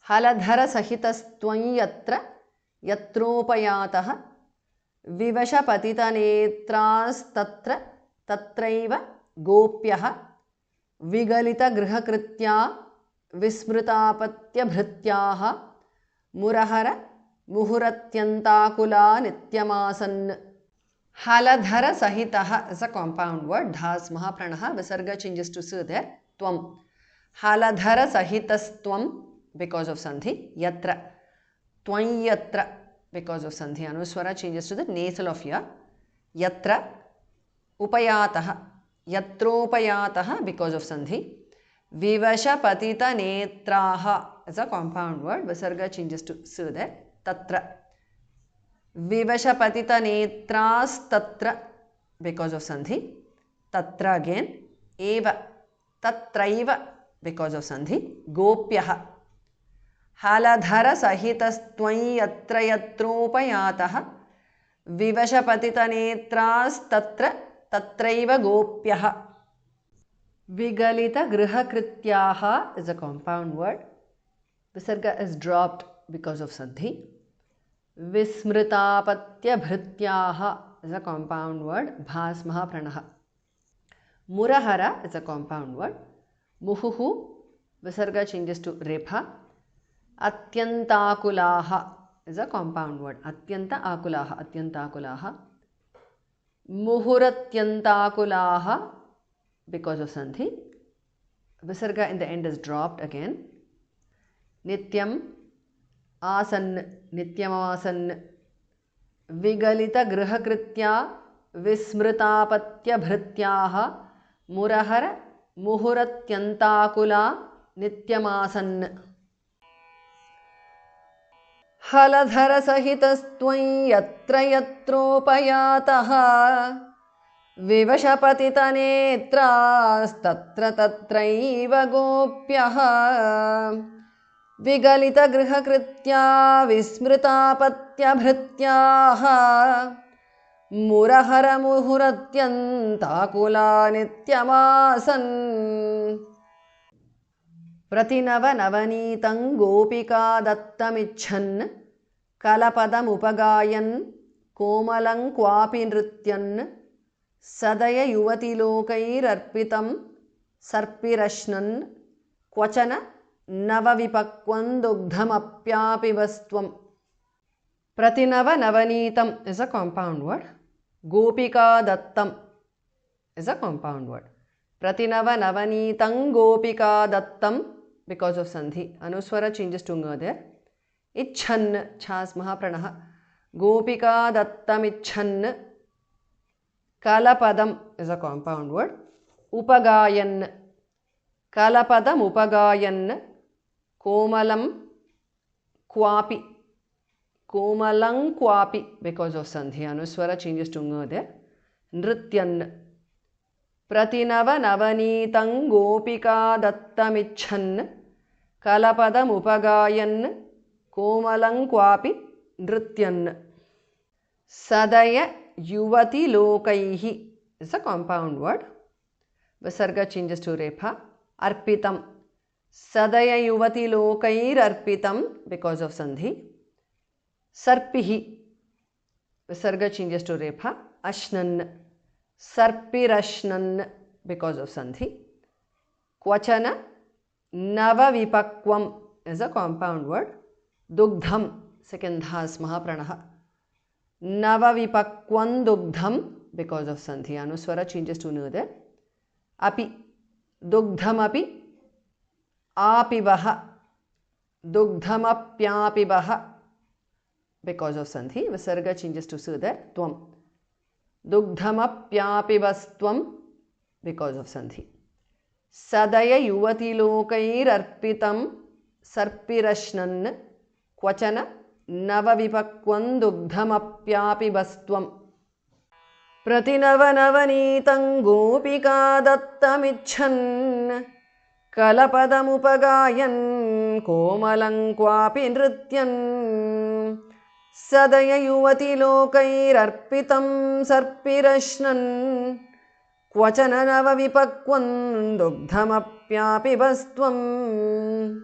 हलधरसहितस्त्वं यत्र यत्रोपयातः विवशपतितनेत्रास्तत्र तत्रैव गोप्यः विगलितगृहकृत्या विस्मृतापत्यभृत्याः मुरहर मुहुरत्यन्ताकुला नित्यमासन्. Haladhara is a compound word. Dhas mahapranah. Visarga changes to su there. Tvam. Haladhara sahitastvam because of sandhi. Yatra. Tvam yatra because of sandhi. Anuswara changes to the nasal of ya. Yatra. Upayataha. Yatropayataha because of sandhi. Vivasha patita netraha is a compound word. Visarga changes to su there. Tatra. Vivashapatita netras tatra because of sandhi. Tatra again. Eva. Tatraiva because of sandhi. Gopyaha. Haladhara sahitastwai yatra yatropayataha. Vivashapatita netras tatra tatraiva gopyaha. Vigalita grihakrityaha is a compound word. Visarga is dropped because of sandhi. Vismritapatyabhrityaha is a compound word. Bhas mahapranah. Murahara is a compound word. Muhuhu, visarga changes to repha. Atyantakulaha is a compound word. Atyanta akulaha. Muhuratyantakulaha because of sandhi. Visarga in the end is dropped again. Nityam Asan, Nityamasan, Vigalita Grihakritya, Vismritapatya Bhrityaha, Murahara, Muhuratyantakula, Nityamasan. Haladhara sahitastwai yatra yatropayataha, Vivashapatita netras tatra tatraiva gopyaha. Vigalita grihakritya vismritapatyabhrityaha Murahara muhuratyantakula nityamasan. Pratinava navanitam gopika dattamicchan Kalapadam upagayan Komalang kwapi nrityan Sadaya yuvati lokair arpitam Sarpirashnan Kwachana Navavipakwan dugdhamapyapi vastvam. Pratinava navanitam is a compound word. Gopika dattam is a compound word. Pratinava navanitam gopika dattam because of sandhi. Anuswara changes to nga there. Icchan chas mahapranah. Gopika dattam icchan. Kalapadam is a compound word. Upagayan. Kalapadam upagayan. Komalam kwapi. Komalang kwapi because of sandhi. Anuswara changes to nga there. Nrityan. Pratinava navanitam gopika dattamicchan. Kalapadam upagayan. Komalang kwapi nrityan. Sadaya yuvati lokaihi is a compound word. Visarga changes to repha. Arpitam. Sadaya yuvati lokair arpitam because of sandhi. Sarpihi. Visarga changes to repha. Ashnan. Sarpirashnan because of sandhi. Kwachana. Navavipakvam is a compound word. Dugdham. Second dhas mahapranah. Navavipakwan dugdham because of sandhi. Anuswara changes to nu there. Api. Dugdham api. Apivaha. Dugdhamapyapivaha because of sandhi. Visarga changes to su there. Tvam. Dugdhamapyapivastvam because of sandhi. Sadaya yuvati lokair arpitam sarpirashnan kwachana navavipakwan dugdhamapyapivastvam. Pratinava navanitam gopika dattamicchan Kalapadam upagayan komalang kwapi nrityan Sadaya yuvati lokair arpitam sarpirashnan Kwachana navavipakwan dugdhamapyapi vastvam.